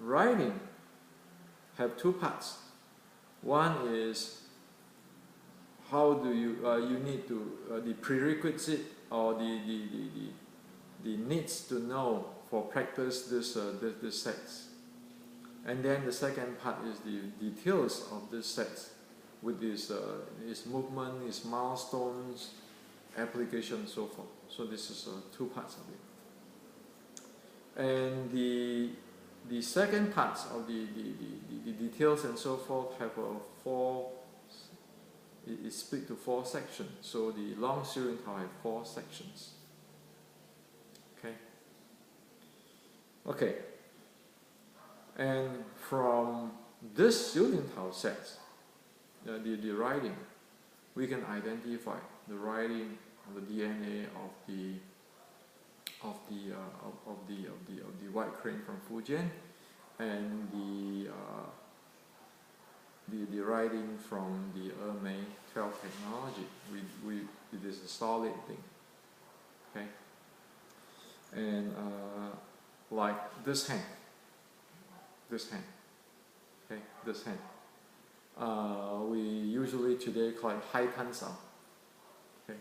writing have two parts. One is how do you you need to the prerequisite or the needs to know for practice this sex, and then the second part is the details of this sex with its movement, its milestones, application, and so forth. So this is two parts of it, and the second parts of the details and so forth have four. It is split to four sections. So the long Xiu Tao have four sections. Okay. And from this Xiu Tao set, the writing, we can identify the writing of the DNA of the white crane from Fujian, and the writing from the Ermei 12 technology. It is a solid thing. Okay, and like this hand, okay, this hand. We usually today call it high tan sao. Okay,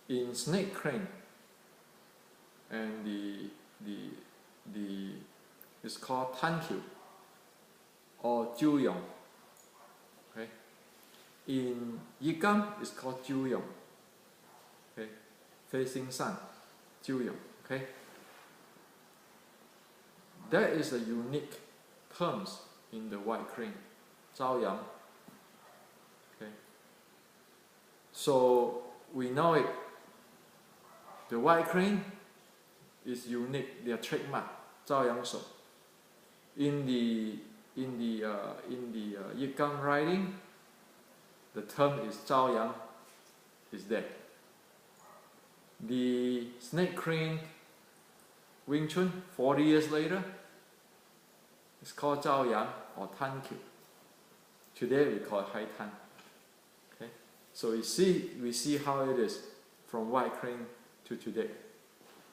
in snake crane, and it's called tan qiu or jiu yong. Okay, in yigam it's called jiu yong. Okay, facing sun, jiu yong. Okay, that is a unique terms in the white crane, zhao yang. Okay, so we know it. The white crane is unique. Their trademark, zhao yang shou. In the yigam writing, the term is zhao yang is there. The snake crane Wing Chun 40 years later, it's called zhao yang or tan qiu. Today we call it hai tan. Okay, so we see how it is from white crane to today.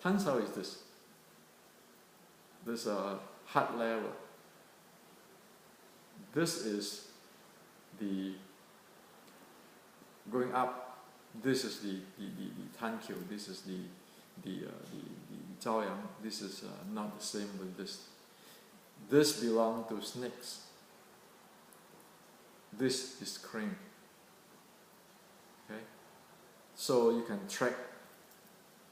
Tan sao is this heart level. This is the going up. This is the tan qiu. This is the zhao yang. This is not the same with this. This belongs to snakes. This is crane. Okay, so you can track.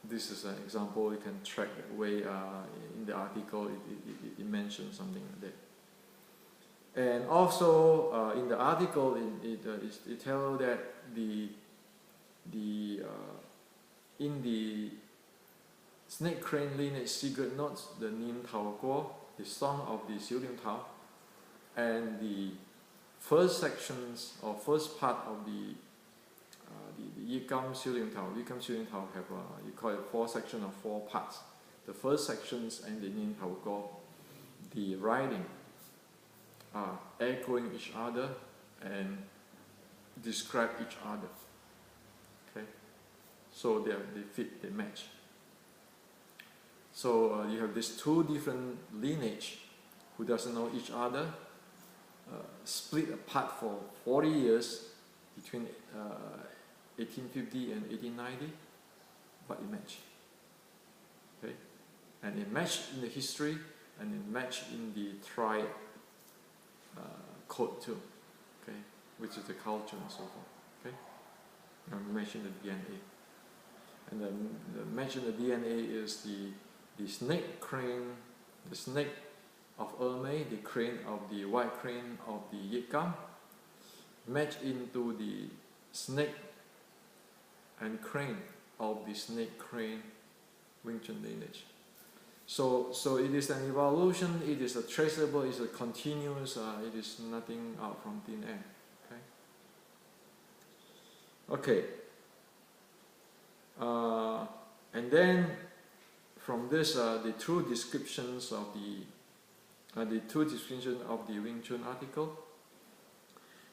This is an example. You can track the way in the article it mentions something like that. And also in the article it tells that in the snake crane lineage secret notes, the Nin Tao Guo, the song of the Xiu Tao, and the first sections or first part of the Yigam Xiu Tao. Yigam Xiu Tao have you call it four sections or four parts. The first sections and the Nin Tao Guo, the writing are echoing each other and describe each other. Okay, so they fit, they match. So you have these two different lineage who doesn't know each other, split apart for 40 years between 1850 and 1890, but it matched. Okay, and it matched in the history, and it matched in the tribe code too. Okay, which is the culture and so forth. Okay, and match in the DNA, and the match in the DNA is the snake crane, the snake of Ermei, the crane of the white crane of the Yigam, match into the snake and crane of the snake crane Wing Chun lineage. So it is an evolution, it is a traceable, it is a continuous, it is nothing out from thin air. Okay. And then from this, the two descriptions of the Wing Chun article,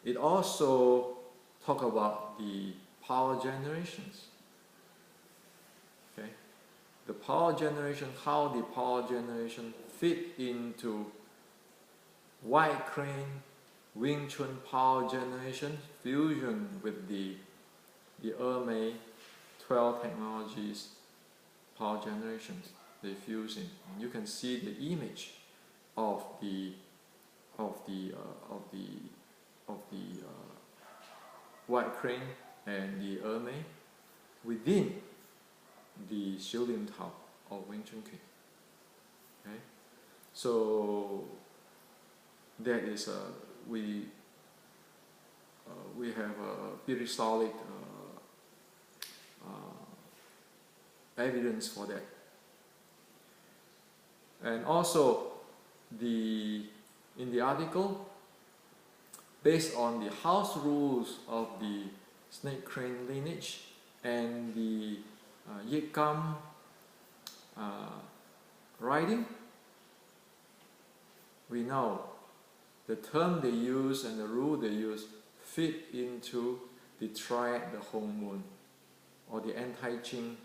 it also talk about the power generations. Okay, the power generation, how the power generation fit into White Crane, Wing Chun power generation, fusion with the Ermei 12 technologies power generations they fuse in. And you can see the image of the White Crane and the Ermei within the Xiu Lim Tao or Wing Chun Kuen. Okay, so that is we have a pretty solid evidence for that. And also in the article, based on the house rules of the snake crane lineage and the Yik Kam writing, we know the term they use and the rule they use fit into the triad, the Hong Moon, or the anti-Qing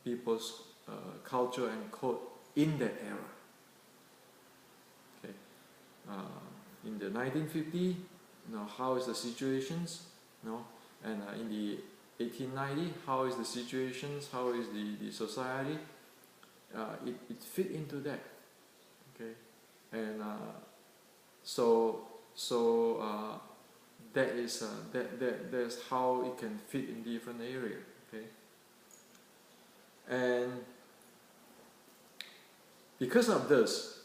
people's culture and code in that era. Okay, in the 1950, how is the situations? And in the 1890, how is the situations? How is the society? It fit into that. Okay, and that is that's how it can fit in different areas. Okay, and because of this,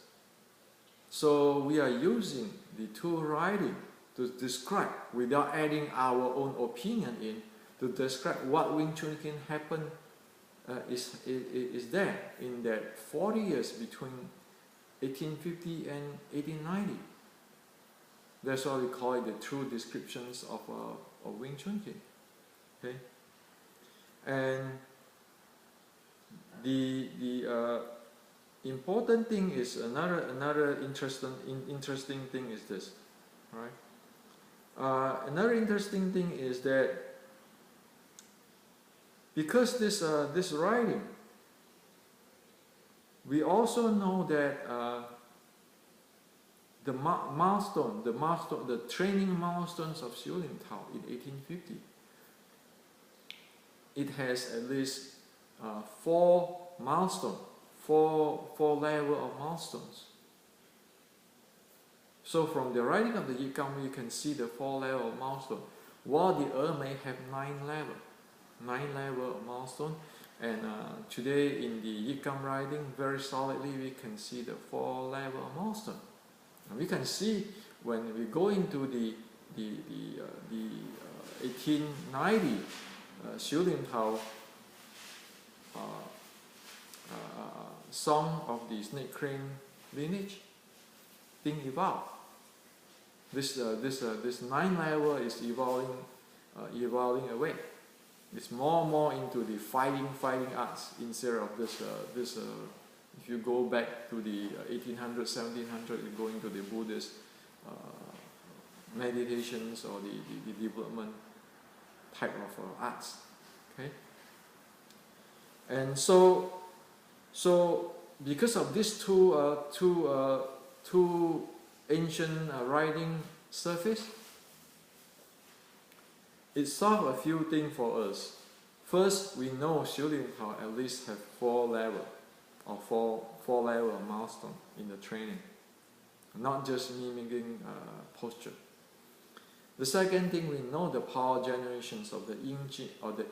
so we are using the two writing to describe, without adding our own opinion in, to describe what Wing Chun can happen is there in that 40 years between 1850 and 1890. That's why we call it the true descriptions of Wing Chun Kuen. Okay, and the important thing is another interesting thing is this, right? Another interesting thing is that because this writing, we also know that the training milestones of Xiu Lim Tao in 1850, it has at least 4 milestones, four level of milestones. So from the writing of the Yik Kam, you can see the 4 level of milestone, while the Ermei have 9 level of milestone. And today in the Yik Kam writing, very solidly we can see the 4 level of milestone. And we can see when we go into the 1890 Xiu Lim Tao song of the snake crane lineage, thing evolved. This 9 level is evolving away. It's more and more into the fighting arts instead of this. If you go back to the 1800s, 1700s, you go into the Buddhist meditations or the development type of arts. Okay, and so because of these two ancient writing surface, it solved a few things for us. First, we know Xiu Lim Tao at least have 4 level or four level of milestone in the training, not just mimicking posture. The second thing, we know the power generations of the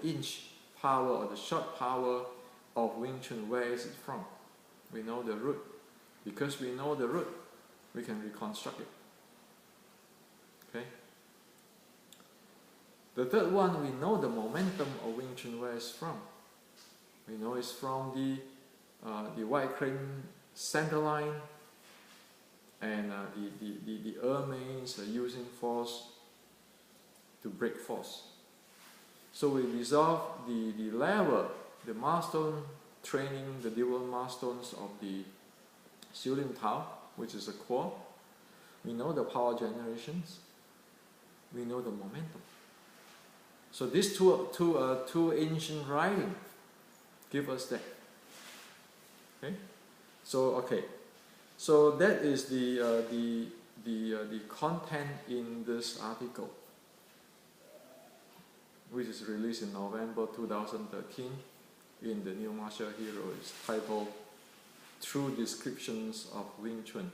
inch power or the short power of Wing Chun. Where is it from? We know the root. Because we know the root, we can reconstruct it. Okay. The third one, we know the momentum of Wing Chun, where it's from. We know it's from the White Crane center line, and the Ermeis are using force to break force. So we resolve the level, the milestone training, the dual milestones of the Xiu Lim Tao, which is a core. We know the power generations. We know the momentum. So these two ancient writings give us that. Okay, so that is the content in this article, which is released in November 2013 in the New Martial Hero. It's titled True Descriptions of Wing Chun.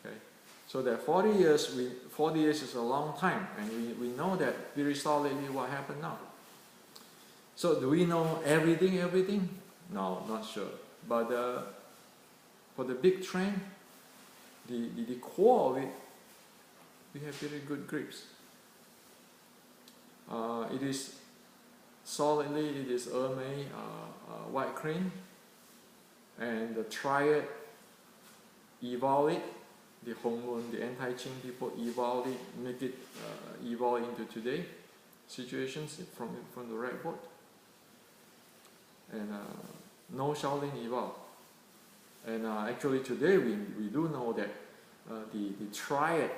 Okay, so that 40 years is a long time, and we know that very solidly what happened now. So do we know everything? No, not sure. But for the big trend, the core of it, we have very good grips. It is solidly, it is Ermei white crane, and the triad evolved it. The Hongwen, the anti-Qing people evolved it, make it evolve into today situations from the red boat. And no Shaolin evolved. And actually today we do know that the triad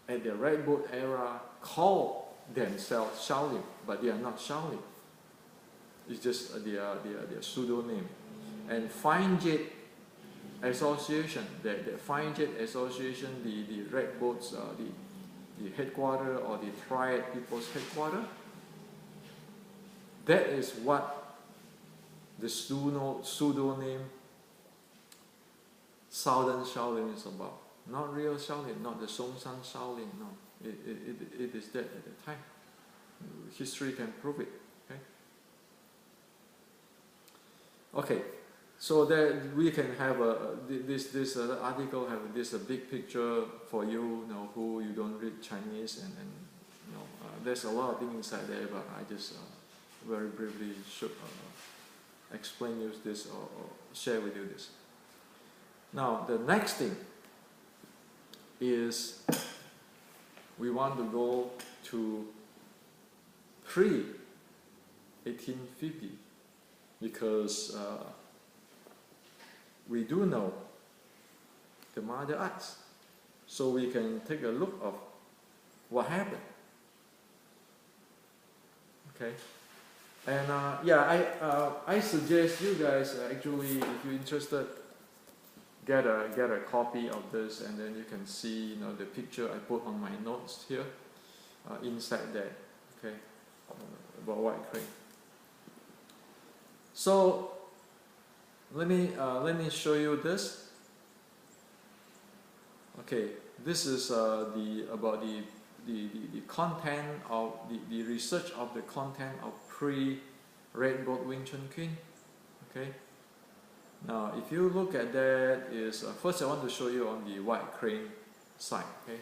at the red boat era call themselves Shaolin, but they are not Shaolin. It's just their pseudonym. And Fine Jet Association, the Fine Jet Association, the red boats, the headquarters or the triad people's headquarters, that is what the pseudonym Southern Shaolin is about. Not real Shaolin, not the Songshan Shaolin, no. It is that at the time. History can prove it. Okay, so that we can have this article have this big picture for you, who you don't read Chinese, and there's a lot of things inside there, but I just very briefly should explain you this or share with you this. Now the next thing is we want to go to pre-1850, because we do know the martial arts, so we can take a look of what happened. Okay, and I suggest you guys actually, if you're interested, get a copy of this, and then you can see the picture I put on my notes here inside there. Okay, about white crane. So let me show you this. Okay, this is about the content of the research of the content of pre-red boat Wing Chun Kuen. Okay. Now, if you look at that, is first I want to show you on the white crane side. Okay.